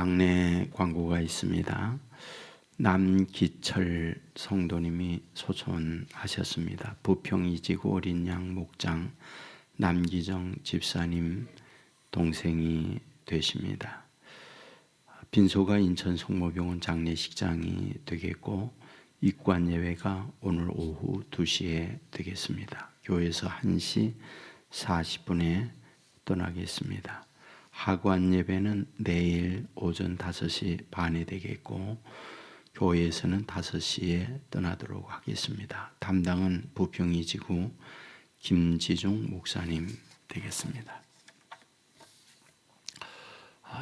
장례 광고가 있습니다. 남기철 성도님이 소천하셨습니다. 부평 이지구 어린양 목장 남기정 집사님 동생이 되십니다. 빈소가 인천 성모병원 장례식장이 되겠고 입관 예배가 오늘 오후 2시에 되겠습니다. 교회에서 1시 40분에 떠나겠습니다. 하관 예배는 내일 오전 5시 반에 되겠고 교회에서는 5시에 떠나도록 하겠습니다. 담당은 부평이지구 김지중 목사님 되겠습니다.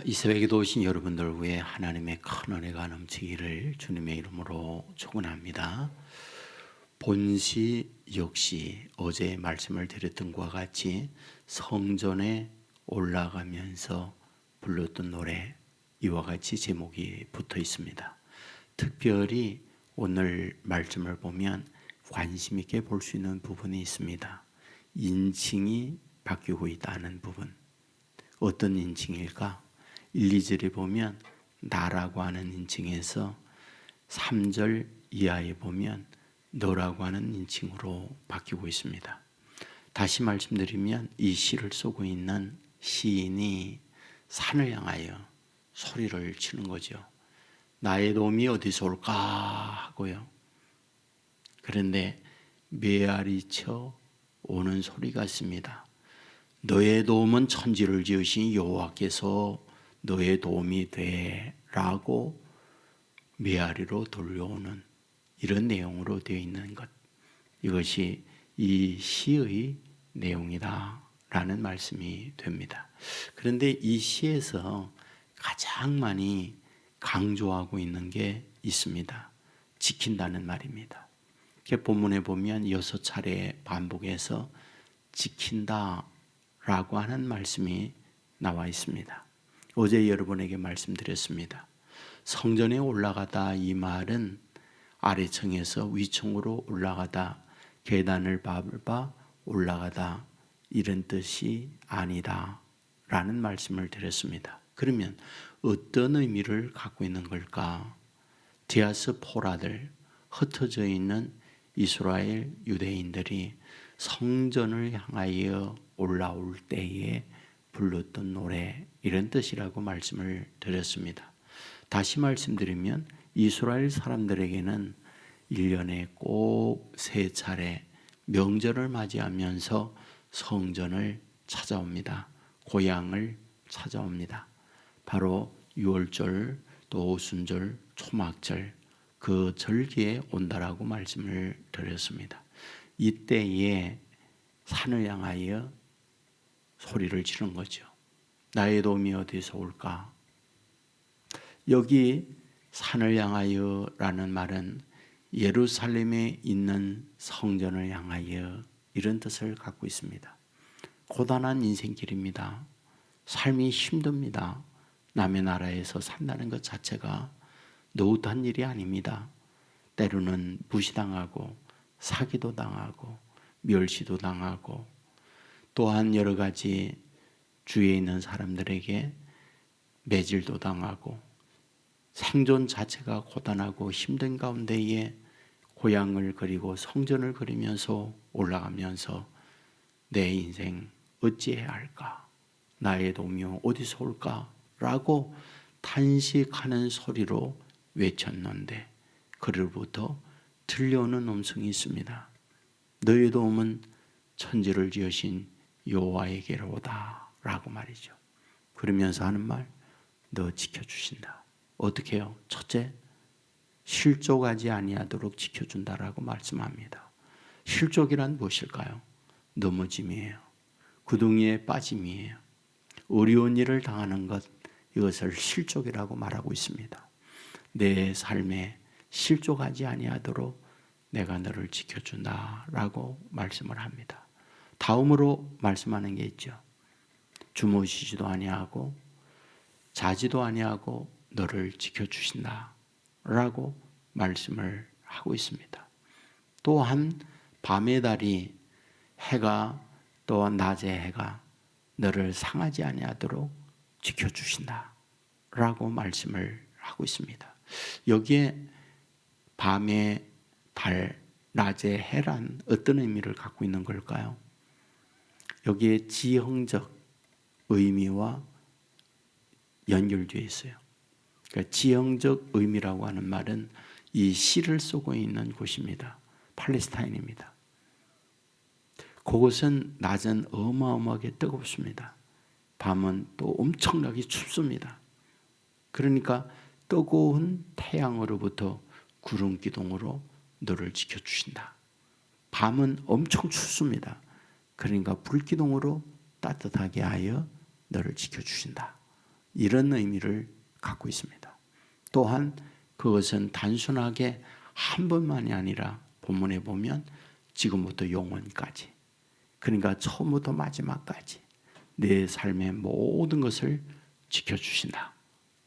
이 새벽에도 오신 여러분들 위해 하나님의 큰 은혜가 넘치기를 주님의 이름으로 축원합니다. 본시 역시 어제 말씀을 드렸던 것과 같이 성전에 올라가면서 불렀던 노래 이와 같이 제목이 붙어 있습니다. 특별히 오늘 말씀을 보면 관심 있게 볼 수 있는 부분이 있습니다. 인칭이 바뀌고 있다는 부분. 어떤 인칭일까? 1, 2절에 보면 나라고 하는 인칭에서 3절 이하에 보면 너라고 하는 인칭으로 바뀌고 있습니다. 다시 말씀드리면 이 시를 쓰고 있는 시인이 산을 향하여 소리를 치는 거죠. 나의 도움이 어디서 올까 하고요. 그런데 메아리쳐 오는 소리 같습니다. 너의 도움은 천지를 지으신 여호와께서 너의 도움이 되라고 메아리로 들려오는 이런 내용으로 되어 있는 것. 이것이 이 시의 내용이다 라는 말씀이 됩니다. 그런데 이 시에서 가장 많이 강조하고 있는 게 있습니다. 지킨다는 말입니다. 본문에 보면 6차례 반복해서 지킨다 라고 하는 말씀이 나와 있습니다. 어제 여러분에게 말씀드렸습니다. 성전에 올라가다 이 말은 아래층에서 위층으로 올라가다 계단을 밟아 올라가다 이런 뜻이 아니다 라는 말씀을 드렸습니다. 그러면 어떤 의미를 갖고 있는 걸까? 디아스포라들, 흩어져 있는 이스라엘 유대인들이 성전을 향하여 올라올 때에 불렀던 노래 이런 뜻이라고 말씀을 드렸습니다. 다시 말씀드리면 이스라엘 사람들에게는 1년에 꼭 3차례 명절을 맞이하면서 성전을 찾아옵니다. 고향을 찾아옵니다. 바로 6월절, 또 오순절, 초막절 그 절기에 온다라고 말씀을 드렸습니다. 이때에 산을 향하여 소리를 지른 거죠. 나의 도움이 어디서 올까? 여기 산을 향하여 라는 말은 예루살렘에 있는 성전을 향하여 이런 뜻을 갖고 있습니다. 고단한 인생길입니다. 삶이 힘듭니다. 남의 나라에서 산다는 것 자체가 노릇한 일이 아닙니다. 때로는 무시당하고 사기도 당하고 멸시도 당하고 또한 여러 가지 주위에 있는 사람들에게 매질도 당하고 생존 자체가 고단하고 힘든 가운데에 고향을 그리고 성전을 그리면서 올라가면서 내 인생 어찌해야 할까? 나의 도움이 어디서 올까? 라고 탄식하는 소리로 외쳤는데 그로부터 들려오는 음성이 있습니다. 너의 도움은 천지를 지으신 여호와에게로다 라고 말이죠. 그러면서 하는 말, 너 지켜주신다. 어떻게 해요? 첫째, 실족하지 아니하도록 지켜준다라고 말씀합니다. 실족이란 무엇일까요? 넘어짐이에요. 구덩이에 빠짐이에요. 어려운 일을 당하는 것, 이것을 실족이라고 말하고 있습니다. 내 삶에 실족하지 아니하도록 내가 너를 지켜준다라고 말씀을 합니다. 다음으로 말씀하는 게 있죠. 주무시지도 아니하고 자지도 아니하고 너를 지켜주신다라고 말씀을 하고 있습니다. 또한 밤의 달이 해가 또 낮의 해가 너를 상하지 아니하도록 지켜주신다 라고 말씀을 하고 있습니다. 여기에 밤의 달, 낮의 해란 어떤 의미를 갖고 있는 걸까요? 여기에 지형적 의미와 연결되어 있어요. 그러니까 지형적 의미라고 하는 말은 이 시를 쓰고 있는 곳입니다. 팔레스타인입니다. 그곳은 낮은 어마어마하게 뜨겁습니다. 밤은 또 엄청나게 춥습니다. 그러니까 뜨거운 태양으로부터 구름 기둥으로 너를 지켜주신다. 밤은 엄청 춥습니다. 그러니까 불기둥으로 따뜻하게 하여 너를 지켜주신다. 이런 의미를 갖고 있습니다. 또한 그것은 단순하게 한 번만이 아니라 본문에 보면 지금부터 영원까지, 그러니까 처음부터 마지막까지 내 삶의 모든 것을 지켜주신다.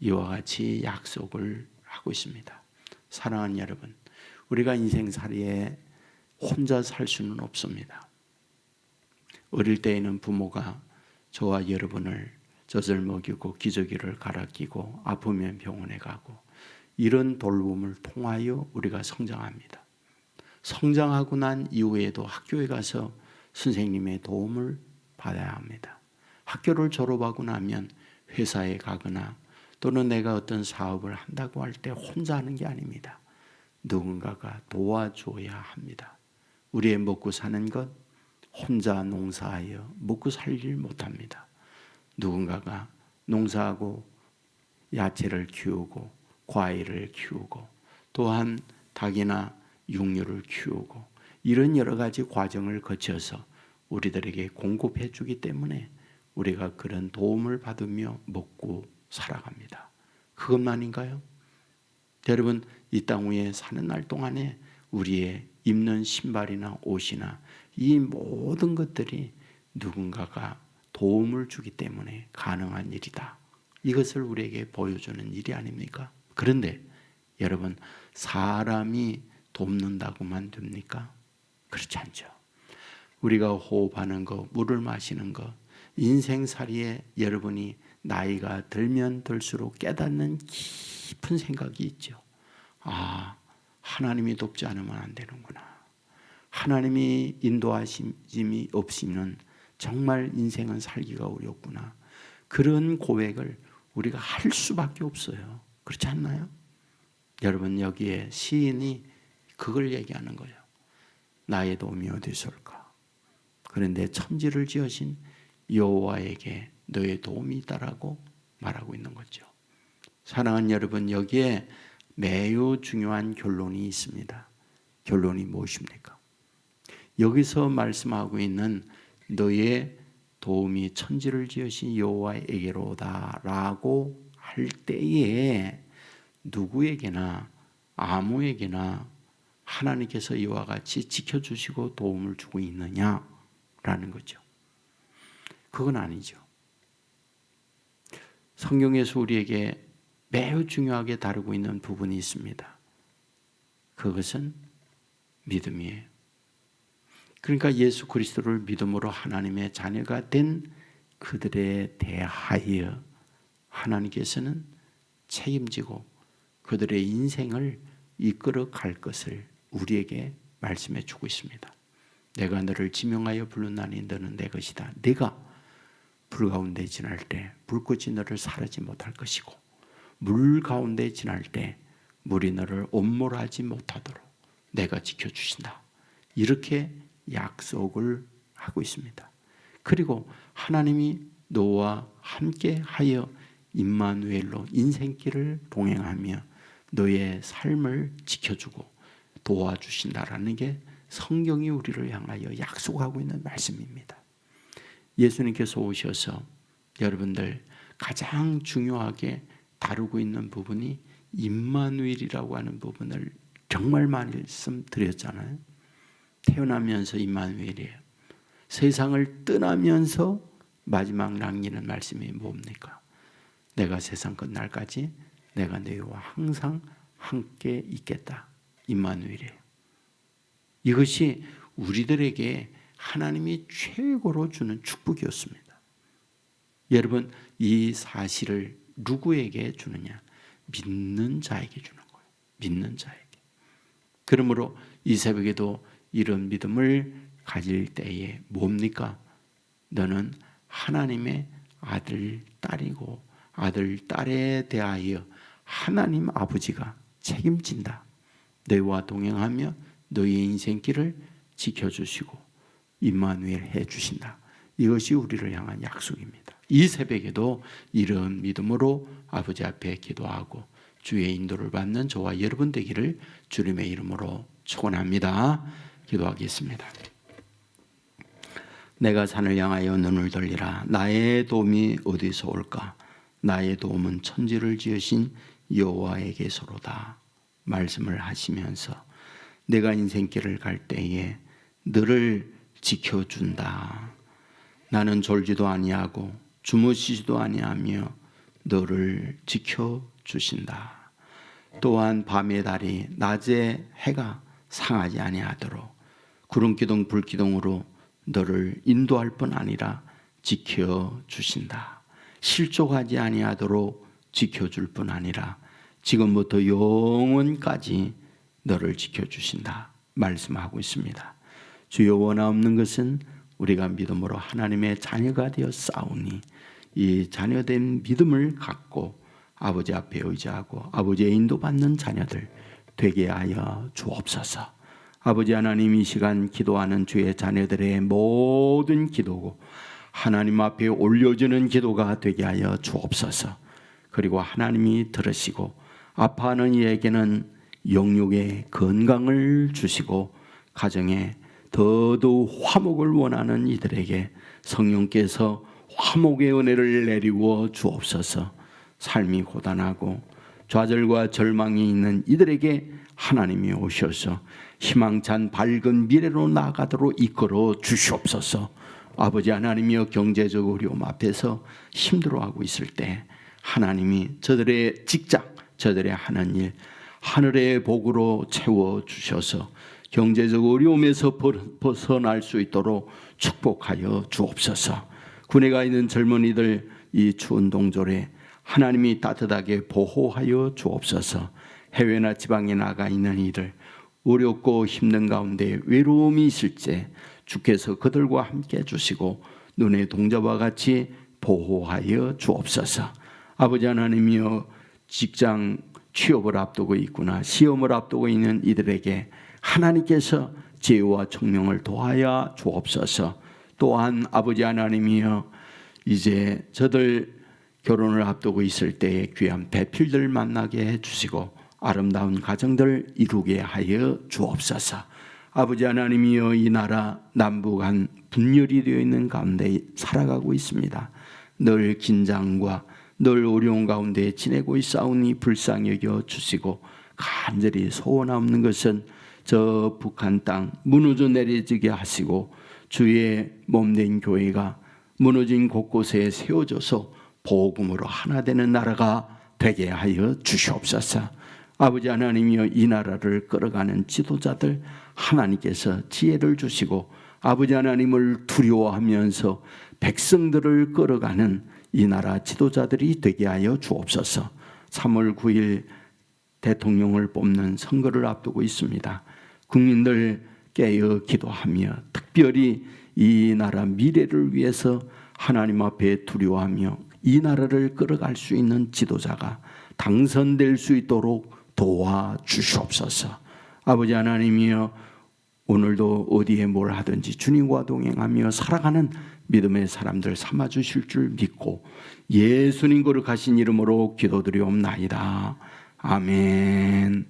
이와 같이 약속을 하고 있습니다. 사랑하는 여러분, 우리가 인생살이에 혼자 살 수는 없습니다. 어릴 때에는 부모가 저와 여러분을 젖을 먹이고 기저귀를 갈아 끼고 아프면 병원에 가고 이런 돌봄을 통하여 우리가 성장합니다. 성장하고 난 이후에도 학교에 가서 선생님의 도움을 받아야 합니다. 학교를 졸업하고 나면 회사에 가거나 또는 내가 어떤 사업을 한다고 할 때 혼자 하는 게 아닙니다. 누군가가 도와줘야 합니다. 우리의 먹고 사는 것 혼자 농사하여 먹고 살질 못합니다. 누군가가 농사하고 야채를 키우고 과일을 키우고 또한 닭이나 육류를 키우고 이런 여러 가지 과정을 거쳐서 우리들에게 공급해 주기 때문에 우리가 그런 도움을 받으며 먹고 살아갑니다. 그것만인가요? 여러분, 이 땅 위에 사는 날 동안에 우리의 입는 신발이나 옷이나 이 모든 것들이 누군가가 도움을 주기 때문에 가능한 일이다. 이것을 우리에게 보여주는 일이 아닙니까? 그런데 여러분, 사람이 돕는다고만 됩니까? 그렇지 않죠. 우리가 호흡하는 것, 물을 마시는 것, 인생살이에 여러분이 나이가 들면 들수록 깨닫는 깊은 생각이 있죠. 아, 하나님이 돕지 않으면 안 되는구나. 하나님이 인도하심이 없이는 정말 인생은 살기가 어렵구나. 그런 고백을 우리가 할 수밖에 없어요. 그렇지 않나요? 여러분, 여기에 시인이 그걸 얘기하는 거예요. 나의 도움이 어디서 올까? 그런데 천지를 지으신 여호와에게 너의 도움이 있다라고 말하고 있는 거죠. 사랑하는 여러분, 여기에 매우 중요한 결론이 있습니다. 결론이 무엇입니까? 여기서 말씀하고 있는 너의 도움이 천지를 지으신 여호와에게로다라고 할 때에 누구에게나 아무에게나 하나님께서 이와 같이 지켜주시고 도움을 주고 있느냐라는 거죠. 그건 아니죠. 성경에서 우리에게 매우 중요하게 다루고 있는 부분이 있습니다. 그것은 믿음이에요. 그러니까 예수 그리스도를 믿음으로 하나님의 자녀가 된 그들에 대하여 하나님께서는 책임지고 그들의 인생을 이끌어 갈 것을 우리에게 말씀해 주고 있습니다. 내가 너를 지명하여 부르나니 너는 내 것이다. 네가 불 가운데 지날 때 불꽃이 너를 사르지 못할 것이고 물 가운데 지날 때 물이 너를 엄몰하지 못하도록 내가 지켜주신다. 이렇게 약속을 하고 있습니다. 그리고 하나님이 너와 함께 하여 임마누엘로 인생길을 동행하며 너의 삶을 지켜주고 도와주신다라는 게 성경이 우리를 향하여 약속하고 있는 말씀입니다. 예수님께서 오셔서 여러분들 가장 중요하게 다루고 있는 부분이 임마누엘이라고 하는 부분을 정말 말씀드렸잖아요. 태어나면서 임마누엘이에요. 세상을 떠나면서 마지막 남기는 말씀이 뭡니까? 내가 세상 끝날까지 내가 너희와 항상 함께 있겠다. 임마누엘이에요. 이것이 우리들에게 하나님이 최고로 주는 축복이었습니다. 여러분, 이 사실을 누구에게 주느냐? 믿는 자에게 주는 거예요. 믿는 자에게. 그러므로 이 새벽에도 이런 믿음을 가질 때에 뭡니까? 너는 하나님의 아들, 딸이고 아들, 딸에 대하여 하나님 아버지가 책임진다. 너희와 동행하며 너희의 인생길을 지켜주시고 임마누엘 해주신다. 이것이 우리를 향한 약속입니다. 이 새벽에도 이런 믿음으로 아버지 앞에 기도하고 주의 인도를 받는 저와 여러분 되기를 주님의 이름으로 축원합니다. 기도하겠습니다. 내가 산을 향하여 눈을 돌리라. 나의 도움이 어디서 올까? 나의 도움은 천지를 지으신 여호와에게서로다. 말씀을 하시면서 내가 인생길을 갈 때에 너를 지켜준다. 나는 졸지도 아니하고 주무시지도 아니하며 너를 지켜주신다. 또한 밤의 달이 낮에 해가 상하지 아니하도록 구름기둥 불기둥으로 너를 인도할 뿐 아니라 지켜주신다. 실족하지 아니하도록 지켜줄 뿐 아니라 지금부터 영원까지 너를 지켜주신다 말씀하고 있습니다. 주여, 원하옵는 것은 우리가 믿음으로 하나님의 자녀가 되어 싸우니 이 자녀된 믿음을 갖고 아버지 앞에 의지하고 아버지의 인도받는 자녀들 되게 하여 주옵소서. 아버지 하나님, 이 시간 기도하는 주의 자녀들의 모든 기도고 하나님 앞에 올려주는 기도가 되게 하여 주옵소서. 그리고 하나님이 들으시고 아파하는 이에게는 영육의 건강을 주시고 가정에 더더욱 화목을 원하는 이들에게 성령께서 화목의 은혜를 내리고 주옵소서. 삶이 고단하고 좌절과 절망이 있는 이들에게 하나님이 오셔서 희망찬 밝은 미래로 나아가도록 이끌어 주시옵소서. 아버지 하나님이여, 경제적 어려움 앞에서 힘들어하고 있을 때 하나님이 저들의 직장, 저들의 하는 일 하늘의 복으로 채워주셔서 경제적 어려움에서 벗어날 수 있도록 축복하여 주옵소서. 군에 가 있는 젊은이들 이 추운 동절에 하나님이 따뜻하게 보호하여 주옵소서. 해외나 지방에 나가 있는 이들 어렵고 힘든 가운데 외로움이 있을 때 주께서 그들과 함께 해주시고 눈의 동자와 같이 보호하여 주옵소서. 아버지 하나님이여, 직장 취업을 앞두고 있구나, 시험을 앞두고 있는 이들에게 하나님께서 지혜와 총명을 도하여 주옵소서. 또한 아버지 하나님이여, 이제 저들 결혼을 앞두고 있을 때에 귀한 배필들 만나게 해주시고 아름다운 가정들 이루게 하여 주옵소서. 아버지 하나님이여, 이 나라 남북한 분열이 되어 있는 가운데 살아가고 있습니다. 늘 긴장과 늘 어려운 가운데 지내고 있사오니 불쌍히 여겨 주시고 간절히 소원하옵는 것은 저 북한 땅 무너져 내려지게 하시고 주의 몸된 교회가 무너진 곳곳에 세워져서 복음으로 하나 되는 나라가 되게 하여 주시옵소서. 아버지 하나님이여, 이 나라를 끌어가는 지도자들 하나님께서 지혜를 주시고 아버지 하나님을 두려워하면서 백성들을 끌어가는 이 나라 지도자들이 되게 하여 주옵소서. 3월 9일 대통령을 뽑는 선거를 앞두고 있습니다. 국민들 깨어 기도하며 특별히 이 나라 미래를 위해서 하나님 앞에 두려워하며 이 나라를 끌어갈 수 있는 지도자가 당선될 수 있도록 도와주시옵소서. 아버지 하나님이여, 오늘도 어디에 뭘 하든지 주님과 동행하며 살아가는 믿음의 사람들 삼아주실 줄 믿고 예수님 거룩하신 이름으로 기도드리옵나이다. 아멘.